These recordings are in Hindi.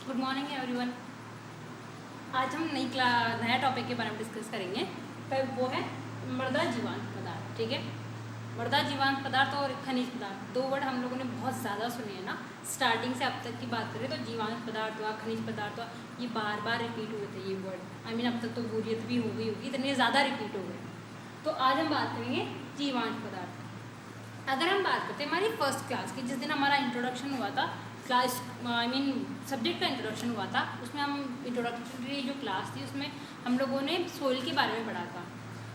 Good morning everyone. आज हम नया टॉपिक के बारे में डिस्कस करेंगे। पर वो है मृदा जीवांत पदार्थ। ठीक है, मृदा जीवांत पदार्थ और खनिज पदार्थ, दो वर्ड हम लोगों ने बहुत ज़्यादा सुने हैं ना। स्टार्टिंग से अब तक की बात करें तो जीवांत पदार्थ हुआ, खनिज पदार्थ हुआ, ये बार बार रिपीट हुए थे ये वर्ड। अब तक तो बोरियत भी हो गई होगी, इतने ज़्यादा रिपीट हो गए। तो आज हम बात करेंगे जीवांत पदार्थ। अगर हम बात करते हैं हमारी फर्स्ट क्लास की, जिस दिन हमारा इंट्रोडक्शन हुआ था, क्लास सब्जेक्ट का इंट्रोडक्शन हुआ था, उसमें हम इंट्रोडक्टरी जो क्लास थी उसमें हम लोगों ने सोइल के बारे में पढ़ा था।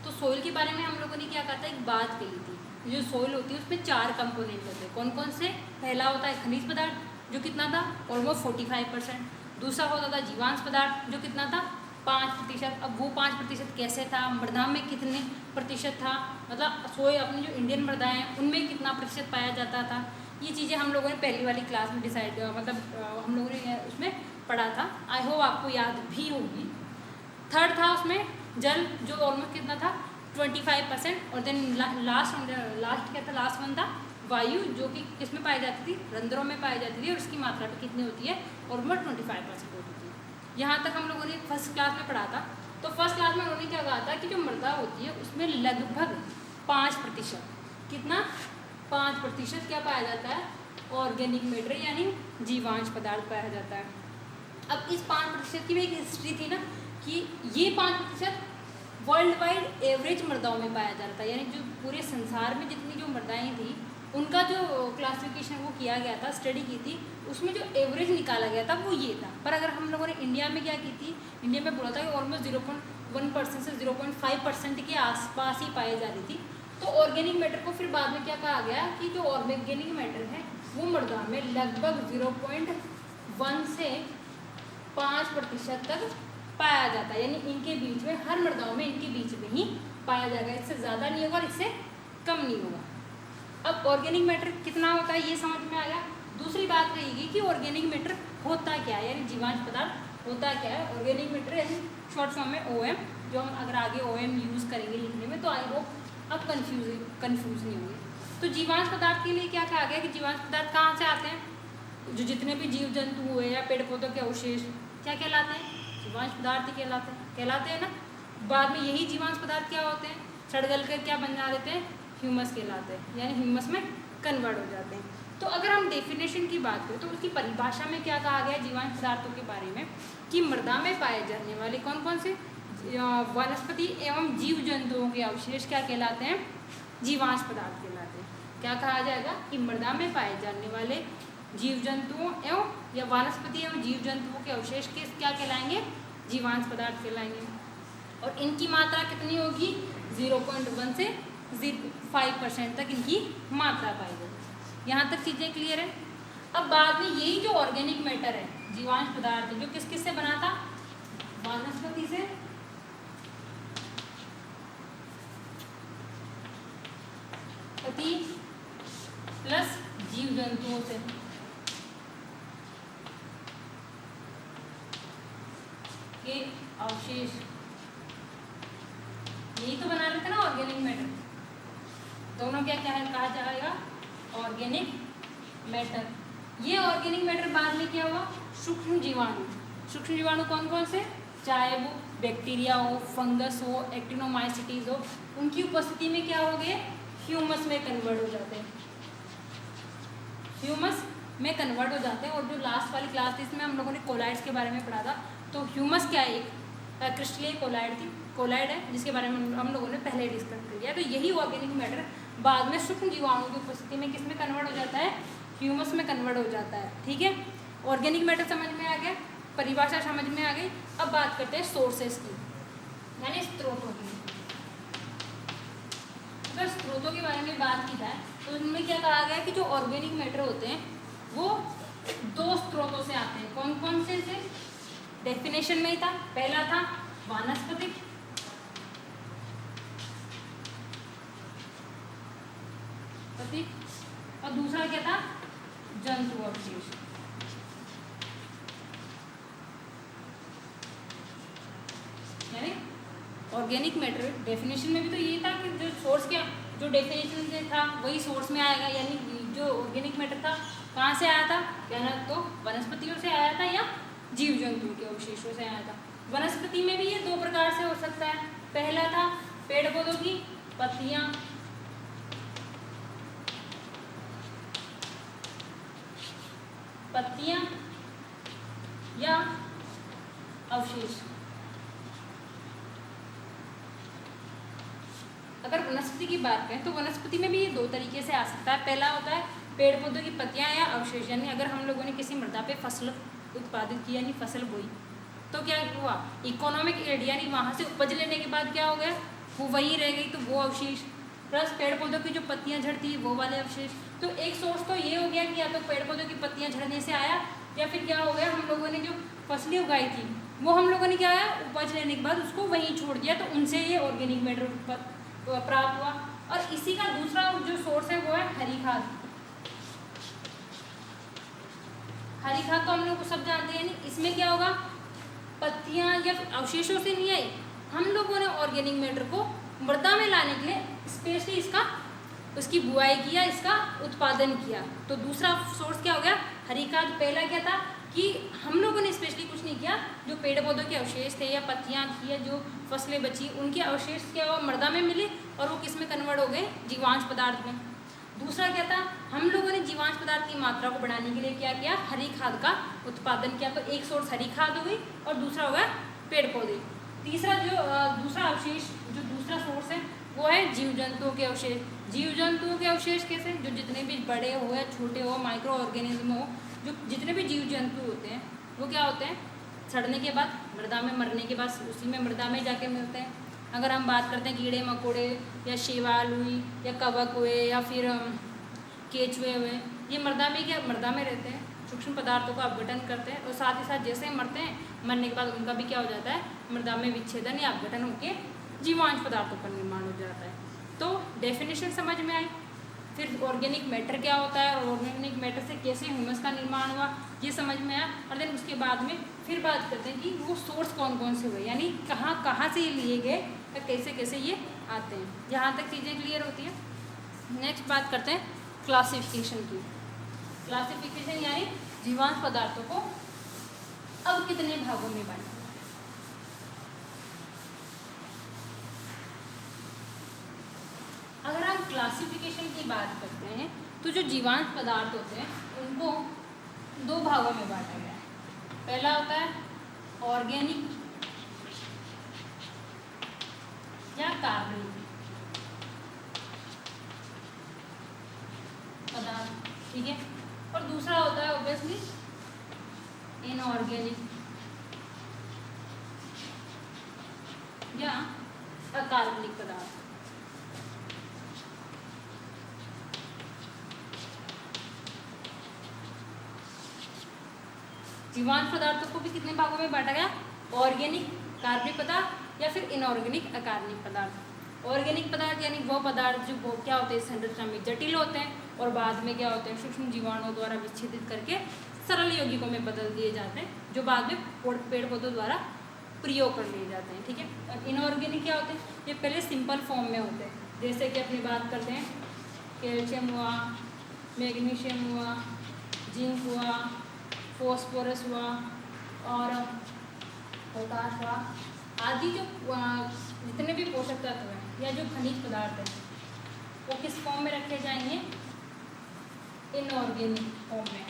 तो सोइल के बारे में हम लोगों ने क्या कहा था, एक बात कही थी, जो सोइल होती है उसमें 4 कंपोनेंट होते हैं। कौन कौन से? पहला होता है खनिज पदार्थ, जो कितना था, ऑलमोस्ट 45%। दूसरा होता था जीवांश पदार्थ, जो कितना था, 5%। अब वो 5% कैसे था, मृदा में कितने प्रतिशत था, मतलब सोए अपनी जो इंडियन मृदाएं हैं उनमें कितना प्रतिशत पाया जाता था, ये चीज़ें हम लोगों ने पहली वाली क्लास में डिसाइड हम लोगों ने उसमें पढ़ा था। आई होप आपको याद भी होगी। थर्ड था उसमें जल, जो ऑलमोस्ट कितना था, 25%। और देन लास्ट क्या था, लास्ट वन था वायु, जो कि किस में पाई जाती थी, रंध्रों में पाई जाती थी, और उसकी मात्रा भी कितनी होती है, ऑलमोस्ट 25% होती थी। यहाँ तक हम लोगों ने फर्स्ट क्लास में पढ़ा था। तो फर्स्ट क्लास में उन्होंने क्या कहा था कि जो मृदा होती है उसमें लगभग 5%, कितना, 5% क्या पाया जाता है, ऑर्गेनिक मैटर यानी जीवांश पदार्थ पाया जाता है। अब इस 5% की भी एक हिस्ट्री थी ना, कि ये 5% वर्ल्ड वाइड एवरेज मृदाओं में पाया जा रहा था, यानी जो पूरे संसार में जितनी जो मृदाएं थी उनका जो क्लासिफिकेशन वो किया गया था, स्टडी की थी, उसमें जो एवरेज निकाला गया था वो ये था। पर अगर हम लोगों ने इंडिया में क्या की थी, इंडिया में बोला था कि ऑलमोस्ट 0.1% से 0.5% के आसपास ही पाई जा रही थी। तो ऑर्गेनिक मैटर को फिर बाद में क्या कहा गया कि जो ऑर्गेनिक मैटर है वो मृदा में लगभग 0.1 से 5% तक पाया जाता है, यानी इनके बीच में, हर मृदाओं में इनके बीच में ही पाया जाएगा, इससे ज़्यादा नहीं होगा और इससे कम नहीं होगा। अब ऑर्गेनिक मैटर कितना होता है ये समझ में आ गया। दूसरी बात रहेगी कि ऑर्गेनिक मैटर होता क्या है, यानी जीवांश पदार्थ होता क्या है। ऑर्गेनिक मैटर यानी शॉर्ट फॉर्म में OM, जो हम अगर आगे OM यूज़ करेंगे लिखने में तो आई होप अब कन्फ्यूज नहीं होंगे। तो जीवांश पदार्थ के लिए क्या कहा गया कि जीवांश पदार्थ कहाँ से आते हैं, जो जितने भी जीव जंतु हुए या पेड़ पौधों के अवशेष क्या कहलाते हैं, जीवांश पदार्थ ही कहलाते हैं ना। बाद में यही जीवांश पदार्थ क्या होते हैं, सड़ गल कर क्या बन जा देते हैं, ह्यूमस कहलाते हैं, यानी ह्यूमस में कन्वर्ट हो जाते हैं। तो अगर हम डेफिनेशन की बात करें तो उसकी परिभाषा में क्या कहा गया जीवांश पदार्थों के बारे में, कि मृदा में पाए जाने वाले कौन कौन से वनस्पति एवं जीव जंतुओं के अवशेष क्या कहलाते हैं, जीवांश पदार्थ कहलाते हैं। क्या कहा जाएगा कि मृदा में पाए जाने वाले जीव जंतुओं एवं या वनस्पति एवं जीव जंतुओं के अवशेष के क्या कहलाएंगे, जीवांश पदार्थ कहलाएंगे। और इनकी मात्रा कितनी होगी, 0.1 से 5% तक इनकी मात्रा पाई जाएगी। यहाँ तक चीज़ें क्लियर है। अब बाद में यही जो ऑर्गेनिक मैटर है, जीवांश पदार्थ, जो किस किस से बना था, वनस्पति से, प्लस जीव जंतुओं से, के अवशेष, यही तो बना लेते ना ऑर्गेनिक मैटर। दोनों क्या क्या है, कहा जाएगा ऑर्गेनिक मैटर। ये ऑर्गेनिक मैटर बाद में क्या हुआ, सूक्ष्म जीवाणु। सूक्ष्म जीवाणु कौन कौन से, चाहे वो बैक्टीरिया हो, फंगस हो, एक्टिनोमाइसीटीज हो, उनकी उपस्थिति में क्या हो गए, ह्यूमस में कन्वर्ट हो जाते हैं, ह्यूमस में कन्वर्ट हो जाते हैं। और जो लास्ट वाली क्लास थी इसमें हम लोगों ने कोलाइड्स के बारे में पढ़ा था। तो ह्यूमस क्या है, एक क्रिस्टलीय कोलाइड है, जिसके बारे में हम लोगों ने पहले डिस्कस कर लिया। तो यही ऑर्गेनिक मैटर बाद में सूक्ष्म जीवाणु की उपस्थिति में किस में कन्वर्ट हो जाता है, ह्यूमस में कन्वर्ट हो जाता है। ठीक है, ऑर्गेनिक मैटर समझ में आ गया, परिभाषा समझ में आ गई। अब बात करते हैं सोर्सेस की, यानी स्त्रोतों की। अगर स्त्रोतों के बारे में बात की जाए तो उनमें क्या कहा गया कि जो ऑर्गेनिक मैटर होते हैं वो 2 स्त्रोतों से आते हैं। कौन कौन से डेफिनेशन में ही था, पहला था वानस्पतिक, और दूसरा क्या था, जंतु अवशेष। यानी ऑर्गेनिक मैटर डेफिनेशन में भी तो ये था कि जो सोर्स क्या, जो डेफिनेशन से था वही सोर्स में आएगा, यानी जो ऑर्गेनिक मैटर था कहाँ से आया था, या तो वनस्पतियों से आया था या जीव जंतुओं के अवशेषों से आया था। वनस्पति में भी ये दो प्रकार से हो सकता है। पहला था पेड़ पौधों की पत्तियां, या अवशेष। अगर वनस्पति की बात करें तो वनस्पति में भी ये दो तरीके से आ सकता है। पहला होता है पेड़ पौधों की पत्तियां या अवशेष, यानी अगर हम लोगों ने किसी मृदा पे फसल उत्पादित की यानी फसल बोई तो क्या हुआ, इकोनॉमिक एड यानी वहाँ से उपज लेने के बाद क्या हो गया, वो वहीं रह गई तो वो अवशेष, प्लस पेड़ पौधों की जो पत्तियां झड़ती वो वाले अवशेष। तो एक सोर्स तो ये हो गया कि या तो पेड़ पौधों की पत्तियां झड़ने से आया, या फिर क्या हो गया, हम लोगों ने जो फसलें उगाई थी वो हम लोगों ने क्या आया उपज लेने के बाद उसको वहीं छोड़ दिया, तो उनसे ये ऑर्गेनिक मैटर प्राप्त हुआ। और इसी का दूसरा जो सोर्स है वो है हरी खाद। हरी खाद तो हम लोग को सब जानते हैं, नहीं इसमें क्या होगा, पत्तियां या अवशेषों से नहीं आई, हम लोगों ने ऑर्गेनिक मैटर को मृदा में लाने के लिए स्पेशली उसकी बुआई किया, इसका उत्पादन किया। तो दूसरा सोर्स क्या हो गया, हरी खाद। पहला क्या था कि हम लोगों ने स्पेशली कुछ नहीं किया, जो पेड़ पौधों के अवशेष थे या पत्तियां थी या जो फसलें बची उनके अवशेष क्या हुआ, मृदा में मिले और वो किस में कन्वर्ट हो गए, जीवांश पदार्थ में। दूसरा क्या था, हम लोगों ने जीवांश पदार्थ की मात्रा को बढ़ाने के लिए क्या किया, हरी खाद का उत्पादन किया। तो एक सोर्स हरी खाद हो गई और दूसरा होगा पेड़ पौधे। तीसरा दूसरा अवशेष जो दूसरा सोर्स है वो है जीव जंतुओं के अवशेष। जीव जंतुओं के अवशेष कैसे, जो जितने भी बड़े हो या छोटे हो, माइक्रो ऑर्गेनिज्म हो, जो जितने भी जीव जंतु होते हैं वो क्या होते हैं, सड़ने के बाद मृदा में मरने के बाद उसी में मृदा में जाके मिलते हैं। अगर हम बात करते हैं कीड़े मकोड़े या शैवाल हुई या कवक हुए या फिर केचुए हुए, ये मृदा में रहते हैं, सूक्ष्म पदार्थों का अपघटन करते हैं और साथ ही साथ जैसे ही मरते हैं, मरने के बाद उनका भी क्या हो जाता है, मृदा में विच्छेदन या अपघटन होकर जीवांश पदार्थों का निर्माण हो जाता है। तो डेफिनेशन समझ में आई। फिर ऑर्गेनिक मैटर क्या होता है और ऑर्गेनिक मैटर से कैसे ह्यूमस का निर्माण हुआ ये समझ में आया। और देन उसके बाद में फिर बात करते हैं कि वो सोर्स कौन कौन से हुए, यानी कहाँ कहाँ से ये लिए गए या कैसे कैसे ये आते हैं। यहाँ तक चीज़ें क्लियर होती है। नेक्स्ट बात करते हैं क्लासिफिकेशन की। क्लासिफिकेशन यानी जीवांश पदार्थों को अब कितने भागों में बांटा। अगर हम क्लासिफिकेशन की बात करते हैं तो जो जीवांश पदार्थ होते हैं उनको दो भागों में बांटा गया है। पहला होता है ऑर्गेनिक या कार्बनिक पदार्थ, ठीक है, और दूसरा होता है ऑब्वियसली इनऑर्गेनिक या अकार्बनिक पदार्थ। जीवांश पदार्थों को भी कितने भागों में बांटा गया, ऑर्गेनिक कार्बनिक पदार्थ या फिर इनऑर्गेनिक अकार्बनिक पदार्थ। ऑर्गेनिक पदार्थ यानी वो पदार्थ जो क्या होते हैं, संरचना में जटिल होते हैं और बाद में क्या होते हैं, सूक्ष्म जीवाणुओं द्वारा विच्छेदित करके सरल यौगिकों में बदल दिए जाते हैं, जो बाद में पेड़ पौधों द्वारा प्रयोग कर लिए जाते हैं, ठीक है। और इनऑर्गेनिक क्या होते हैं, ये पहले सिंपल फॉर्म में होते हैं, जैसे कि अपनी बात करते हैं कैल्शियम हुआ, मैग्नीशियम हुआ, जिंक हुआ, फॉस्फोरस हुआ और पोटाश हुआ आदि। जो जितने भी पोषक तत्व हैं या जो खनिज पदार्थ हैं वो किस फॉर्म में रखे जाएंगे, इनऑर्गेनिक फॉर्म में,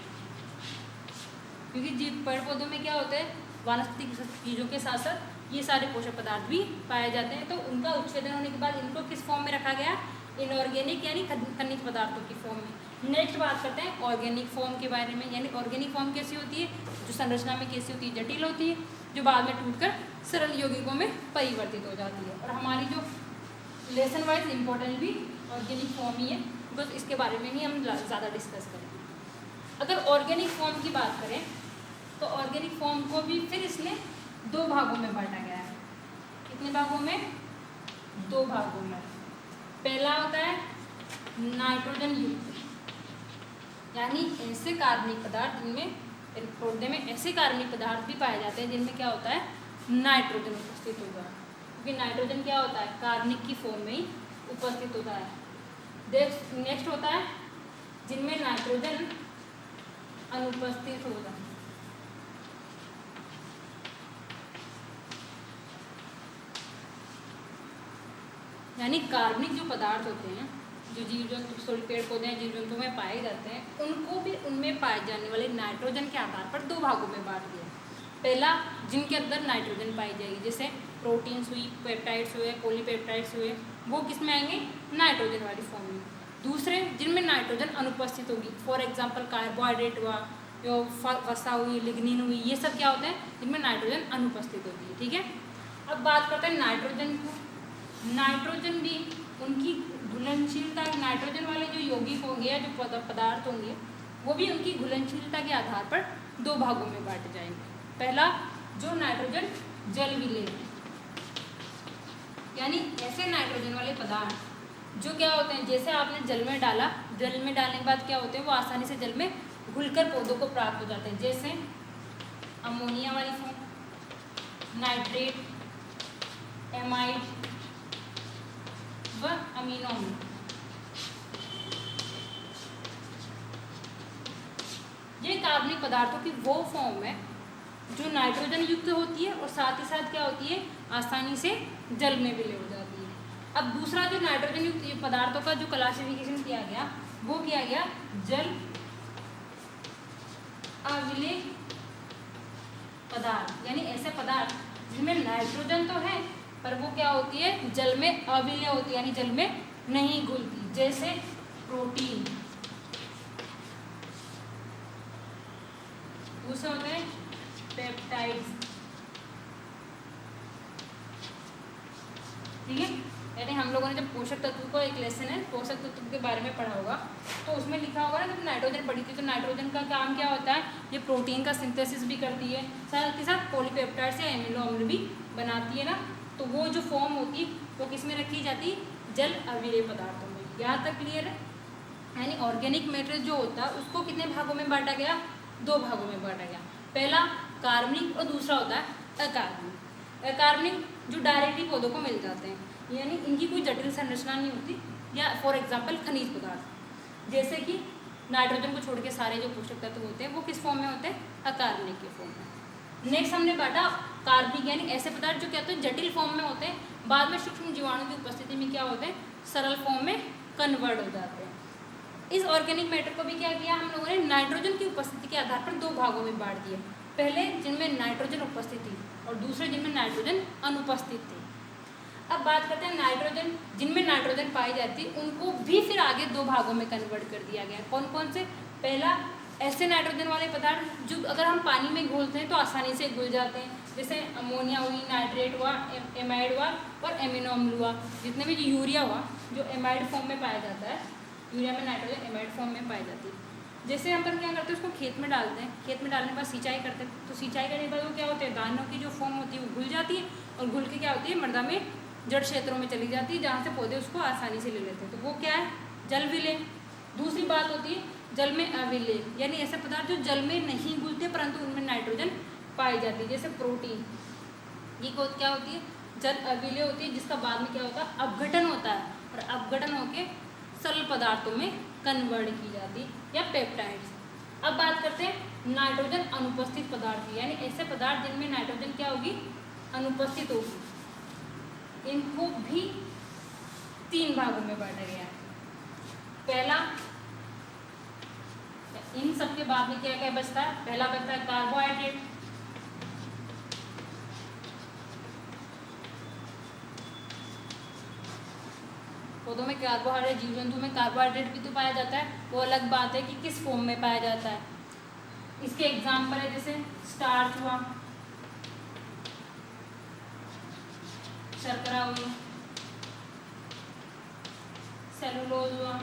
क्योंकि पेड़ पौधों में क्या होता है, वानस्पतिक चीज़ों के साथ साथ ये सारे पोषक पदार्थ भी पाए जाते हैं। तो उनका उच्छेदन होने के बाद इनको किस फॉर्म में रखा गया, इनऑर्गेनिक यानी खनिज पदार्थों की फॉर्म में। नेक्स्ट बात करते हैं ऑर्गेनिक फॉर्म के बारे में, यानी ऑर्गेनिक फॉर्म कैसी होती है, जो संरचना में कैसी होती है, जटिल होती है, जो बाद में टूटकर सरल यौगिकों में परिवर्तित हो जाती है। और हमारी जो लेसन वाइज इम्पोर्टेंट भी ऑर्गेनिक फॉर्म ही है, बस इसके बारे में ही हम ज़्यादा डिस्कस करेंगे। अगर ऑर्गेनिक फॉर्म की बात करें तो ऑर्गेनिक फॉर्म को भी फिर इसमें दो भागों में बांटा गया है। कितने भागों में, दो भागों में। पहला होता है नाइट्रोजन युक्त, यानी ऐसे कार्बनिक पदार्थ जिनमें पौधे में ऐसे कार्बनिक पदार्थ भी पाए जाते हैं जिनमें क्या होता है, नाइट्रोजन उपस्थित होगा, क्योंकि नाइट्रोजन क्या होता है, कार्बनिक की फॉर्म में ही उपस्थित होता है। नेक्स्ट होता है जिनमें नाइट्रोजन अनुपस्थित होगा, यानी कार्बनिक जो पदार्थ होते हैं, जो जीव जंतु सॉरी पेड़ पौधे हैं, जीव जंतु में पाए जाते हैं, उनको भी उनमें पाए जाने वाले नाइट्रोजन के आधार पर दो भागों में बांट दिया। पहला, जिनके अंदर नाइट्रोजन पाई जाएगी, जैसे प्रोटीन्स हुई, पेप्टाइड्स हुए, पॉलीपेप्टाइड्स हुए, वो किस में आएंगे? नाइट्रोजन वाली फॉर्म में। दूसरे, जिनमें नाइट्रोजन अनुपस्थित होगी, फॉर एग्जाम्पल कार्बोहाइड्रेट हुआ, जो वसा हुई, लिग्निन हुई, ये सब क्या होते हैं? जिनमें नाइट्रोजन अनुपस्थित होती है। ठीक है, अब बात करते हैं नाइट्रोजन को। नाइट्रोजन भी उनकी घुलनशीलता, नाइट्रोजन वाले जो यौगिक होंगे या जो पदार्थ होंगे, वो भी उनकी घुलनशीलता के आधार पर दो भागों में बांटे जाएंगे। पहला, जो नाइट्रोजन जल विलेय, यानी ऐसे नाइट्रोजन वाले पदार्थ जो क्या होते हैं, जैसे आपने जल में डाला, जल में डालने के बाद क्या होते हैं, वो आसानी से जल में घुलकर पौधों को प्राप्त हो जाते हैं, जैसे अमोनिया वाली फॉर्म, नाइट्रेट, एमाइड व अमीनो अम्ल। ये कार्बनिक पदार्थों की वो फॉर्म है जो नाइट्रोजन युक्त होती है और साथ ही साथ क्या होती है, आसानी से जल में विलय हो जाती है। अब दूसरा जो नाइट्रोजन युक्त पदार्थों का जो क्लासिफिकेशन किया गया, वो किया गया जल अविलेय पदार्थ, यानी ऐसे पदार्थ जिनमें नाइट्रोजन तो है पर वो क्या होती है, जल में अविलेय होती है, यानी जल में नहीं घुलती, जैसे प्रोटीन। दूसरे होते हैं पेप्टाइड्स। ठीक है, यानी हम लोगों ने जब पोषक तत्व को, एक लेसन है पोषक तत्व के बारे में पढ़ा होगा, तो उसमें लिखा होगा ना, जब नाइट्रोजन पढ़ी थी तो नाइट्रोजन का काम क्या होता है, ये प्रोटीन का सिंथेसिस भी करती है, साथ ही साथ पॉलीपेप्टाइड्स या एमिनो अम्ल भी बनाती है ना। तो वो जो फॉर्म होती है वो किस में रखी जाती है, जल अविलेय पदार्थों में। यहाँ तक क्लियर है? यानी ऑर्गेनिक मैटर जो होता है उसको कितने भागों में बांटा गया, दो भागों में बांटा गया। पहला कार्बनिक और दूसरा होता है अकार्बनिक। अकार्बनिक जो डायरेक्टली पौधों को मिल जाते हैं, यानी इनकी कोई जटिल संरचना नहीं होती, या फॉर एग्जांपल खनिज पदार्थ, जैसे कि नाइट्रोजन को छोड़ के सारे जो पोषक तत्व होते हैं वो किस फॉर्म में होते हैं, अकार्बनिक के फॉर्म में। नेक्स्ट हमने बांटा कार्बनिक, यानी ऐसे पदार्थ जो क्या होते हैं, जटिल फॉर्म में होते हैं, बाद में सूक्ष्म जीवाणु की उपस्थिति में क्या होते हैं, सरल फॉर्म में कन्वर्ट हो जाते हैं। इस ऑर्गेनिक मैटर को भी क्या किया हम लोगों ने, नाइट्रोजन की उपस्थिति के आधार पर दो भागों में बांट दिया। पहले जिनमें नाइट्रोजन उपस्थित थी और दूसरे जिनमें नाइट्रोजन अनुपस्थित थी। अब बात करते हैं नाइट्रोजन, जिनमें नाइट्रोजन पाई जाती है उनको भी फिर आगे दो भागों में कन्वर्ट कर दिया गया। कौन कौन से? पहला, ऐसे नाइट्रोजन वाले पदार्थ जो अगर हम पानी में घोलते हैं तो आसानी से घुल जाते हैं, जैसे अमोनिया हुई, नाइट्रेट हुआ, एमाइड हुआ और एमिनो अम्ल हुआ। जितने भी जो यूरिया हुआ, जो एमाइड फॉर्म में पाया जाता है, यूरिया में नाइट्रोजन एमाइड फॉर्म में पाई जाती है। जैसे हम क्या करते हैं, उसको खेत में डालते हैं, खेत में डालने के बाद सिंचाई करते हैं, तो सिंचाई करने के बाद वो क्या होते हैं, दानों की जो फॉर्म होती है वो घुल जाती है और घुल के क्या होती है, मृदा में जड़ क्षेत्रों में चली जाती है, जहाँ से पौधे उसको आसानी से ले लेते हैं। तो वो क्या है, जल विलेय। दूसरी बात होती है जल में अविलेय, यानी ऐसे पदार्थ जो जल में नहीं घुलते परंतु उनमें नाइट्रोजन पाई जाती है, जैसे प्रोटीन। ये क्या होती है, जल अविलेय होती है, जिसका बाद में क्या होता है, अपघटन होता है और अपघटन होके सरल पदार्थों में कन्वर्ट की जाती है, या पेप्टाइड्स। अब बात करते हैं नाइट्रोजन अनुपस्थित पदार्थ की, यानी ऐसे पदार्थ जिनमें नाइट्रोजन क्या होगी, अनुपस्थित होगी। इनको भी तीन भागों में बांटा गया है। पहला, इन सब के बाद में क्या क्या बचता है, पहला बचता है कार्बोहाइड्रेट, पौधों में कार्बोहाइड्रेट, जीव जंतु में कार्बोहाइड्रेट भी तो पाया जाता है, वो अलग बात है कि किस फॉर्म में पाया जाता है। इसके एग्जाम्पल है जैसे स्टार्च हुआ, शर्करा हुई, सेलुलोज हुआ,